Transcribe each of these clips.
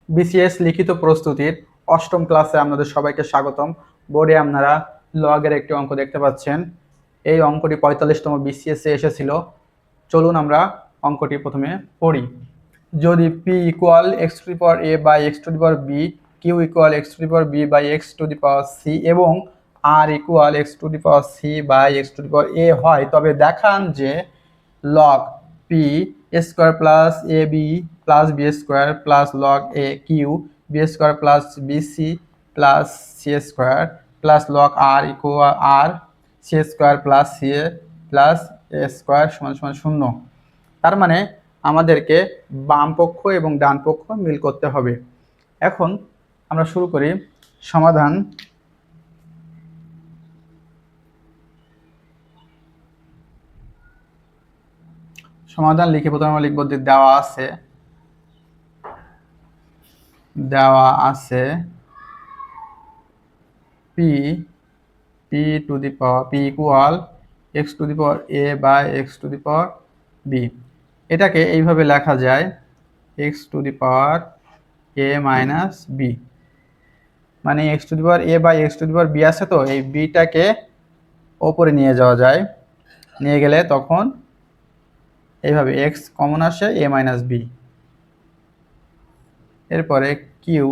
BCS লিখিত প্রস্তুতির অষ্টম ক্লাসে আপনাদের সবাইকে স্বাগতম। বোর্ডে আপনারা লগের একটি অঙ্ক দেখতে পাচ্ছেন। এই অঙ্কটি 45তম বিসিএস এ এসেছিল। চলুন আমরা অঙ্কটি প্রথমে পড়ি। যদি P equal X to the power A by X to the power B, Q equal X to the power B by X to the power C এবং R equal X to the power C by X to the power A হয়, তবে দেখান যে log p square plus A B plus B square plus log a Q B square plus B C plus C square plus log r equal R C square plus C A plus A square সমান সমান 0। তার মানে আমাদেরকে বাম পক্ষ এবং ডান পক্ষ মিল করতে হবে। এখন আমরা শুরু করি সমাধান। সমাধান লিখে প্রথমে আমরা লিখব যে দেওয়া আছে P to the power P equal X to the power A by X to the power B. এটাকে এইভাবে লেখা যায় X to the power A minus B, মানে X to the power A by X to the power B আছে, তো এই বিটাকে ওপরে নিয়ে যাওয়া যায়। নিয়ে গেলে তখন এইভাবে এক্স কমন আসে এ মাইনাস বি। এরপরে Q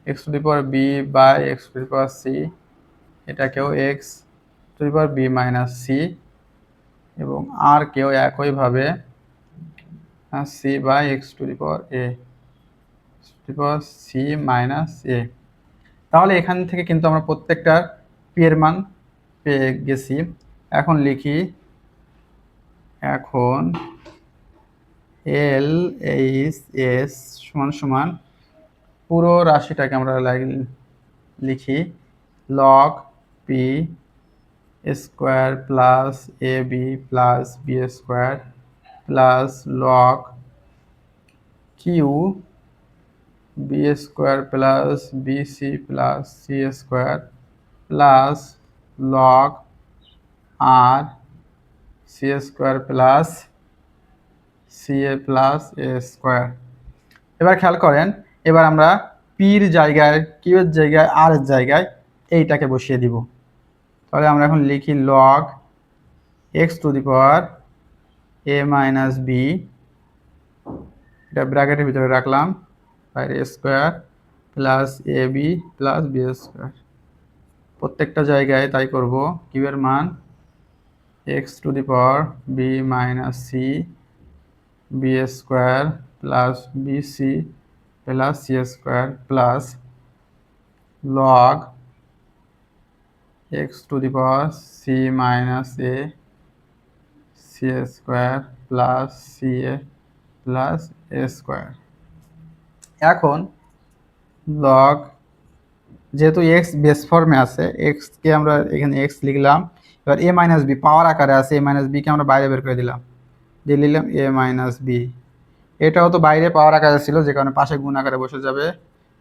X to the power B by X to the power C, এটাকেও X to the power B minus C এবং আর কেও একইভাবে C by X to the power A to the power C minus A. তাহলে এখান থেকে কিন্তু আমরা প্রত্যেকটার পি এর মান পেয়ে গেছি। এখন লিখি, এখন এল এইচ এস সমান সমান পুরো রাশিটাকে আমরা লিখি log P square plus A B plus B square plus log Q B square plus B C plus C square plus log R C square plus C A plus A square. এবার খেয়াল করেন, এবার আমরা পির জায়গায় Q এর জায়গায় আর এর জায়গায় এইটাকে বসিয়ে দিব। তাহলে আমরা এখন লিখি log x to the power A minus b, এটা ব্র্যাকেটের ভিতরে রাখলাম, বাইরে square plus A B plus B square. প্রত্যেকটা জায়গায় তাই করব। কিউ এর মান x to the power B minus c b square plus B C plus C square plus log x to the power C minus a c square plus C A plus A square. এখন log যেহেতু x base ফর্মে আছে, এক্সকে আমরা এখানে x লিখলাম। এবার এ minus B পাওয়ার আকারে আছে, এ মাইনাস বিকে আমরা বাইরে বের করে দিলাম, দিয়ে নিলাম এ মাইনাস বি। এটাও তো বাইরে পাওয়ার আকারে ছিল, যে কারণে পাশে গুণ আকারে বসে যাবে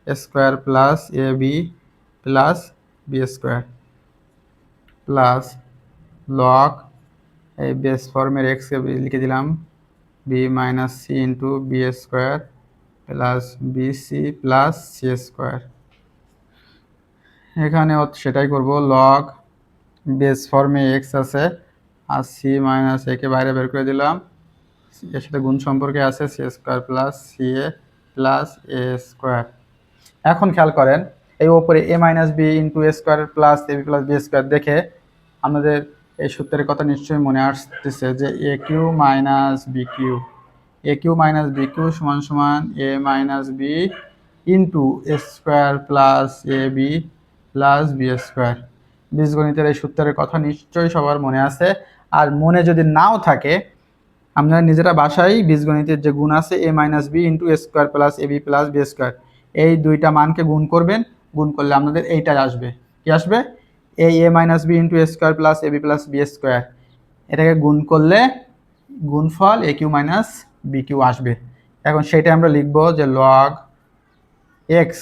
square plus A B plus B square plus log এই বেস ফর্মের এক্সকে লিখে দিলাম B minus C into B square plus B C plus C square. এখানেও সেটাই করব, log বেস ফর্মে এক্স আছে আর সি মাইনাস একে বাইরে বের করে দিলাম, এর সাথে গুণ সম্পর্কে আছে সি স্কোয়ার প্লাস সি এ প্লাস এ স্কোয়ার। এখন খেয়াল করেন, এই ওপরে এ minus B into A square plus A B plus B square দেখে আমাদের এই সূত্রের কথা নিশ্চয়ই মনে আসতেছে যে এ কিউ মাইনাস বি কিউ, এ কিউ মাইনাস বি কিউ সমান সমান এ minus B into A square plus A B plus B square. বীজগণিতের এই সূত্রের কথা নিশ্চয়ই সবার মনে আছে। আর মনে যদি নাও থাকে, আপনারা নিজেরা বাসায় বীজগণিতের যে গুণ আছে এ minus B into A square plus A B plus B square, এই দুইটা মানকে গুণ করবেন। গুণ করলে আপনাদের এইটাই আসবে। কি আসবে? এই A minus B into A square plus A B plus B square, এটাকে গুণ করলে গুণফল A Q minus B Q আসবে। এখন সেটা আমরা লিখব যে log X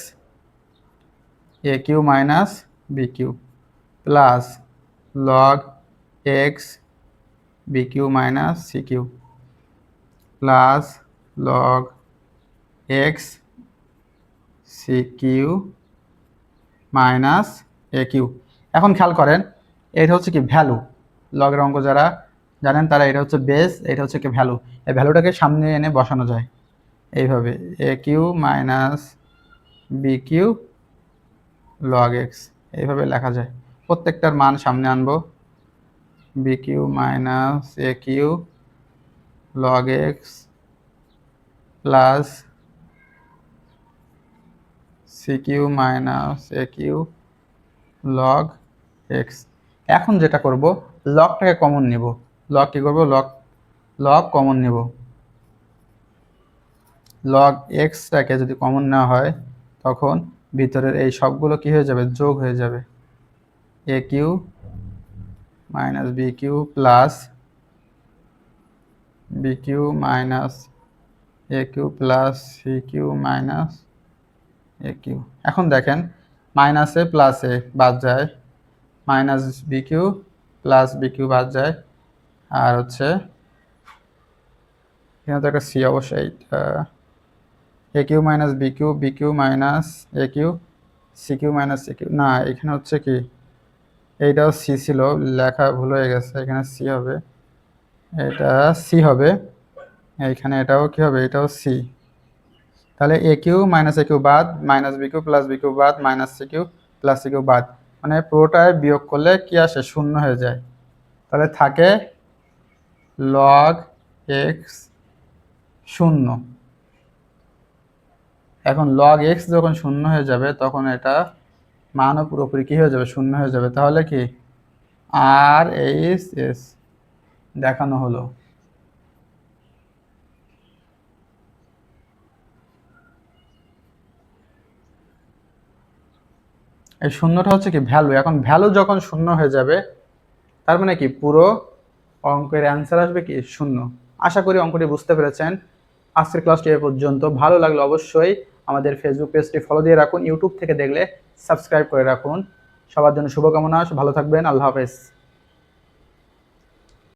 A Q minus B Q plus log X B Q minus C Q plus log X C Q minus A Q. এখন খেয়াল করেন, এটা হচ্ছে কি ভ্যালু। লগের অঙ্ক যারা জানেন তারা এটা হচ্ছে বেস, এটা হচ্ছে কি ভ্যালু। এই ভ্যালুটাকে সামনে এনে বসানো যায় এইভাবে, A Q minus B Q log X, এইভাবে লেখা যায়। প্রত্যেকটার মান সামনে আনবো, B Q minus A Q log X plus C Q minus A Q log X. এখন যেটা করব, লগটাকে কমন নিব। লগ কী করবো, লগ কমন নিব। লগ এক্সটাকে যদি কমন নেওয়া হয় তখন ভিতরের এই সবগুলো কি হয়ে যাবে, যোগ হয়ে যাবে। A Q minus B Q plus B Q minus A Q plus C Q minus A Q. এখন দেখেন, মাইনাসে প্লাসে বাদ যায়, minus B Q plus B Q বাদ যায়, আর হচ্ছে এখানে তো একটা সি অবশ্যই, A Q minus B Q, B Q minus A Q, C Q minus C Q. না, এখানে হচ্ছে কি, এইটাও সি ছিল, লেখা ভুল হয়ে গেছে, এখানে সি হবে, এটা সি হবে, এইখানে এটাও কি হবে, এটাও সি। তাহলে A Q minus A Q বাদ, minus B Q plus B Q বাদ, minus C Q plus C Q বাদ, মানে পুরোটায় বিয়োগ করলে কি আসে, শূন্য হয়ে যায়। তাহলে থাকে লগ এক্স শূন্য। এখন লগ এক্স যখন শূন্য হয়ে যাবে তখন এটা মানও পুরোপুরি কী হয়ে যাবে, শূন্য হয়ে যাবে। তাহলে কি আর এইচ এস দেখানো হলো। এই শূন্যটা হচ্ছে কি ভ্যালু। এখন ভ্যালু যখন শূন্য হয়ে যাবে তার মানে কি পুরো অঙ্কের অ্যান্সার আসবে কি শূন্য। আশা করি অঙ্কটি বুঝতে পেরেছেন। আজকের ক্লাসটি এ পর্যন্ত। ভালো লাগলে অবশ্যই আমাদের ফেসবুক পেজটি ফলো দিয়ে রাখুন, ইউটিউব থেকে দেখলে সাবস্ক্রাইব করে রাখুন। সবার জন্য শুভকামনা, ভালো থাকবেন, আল্লাহ হাফেজ।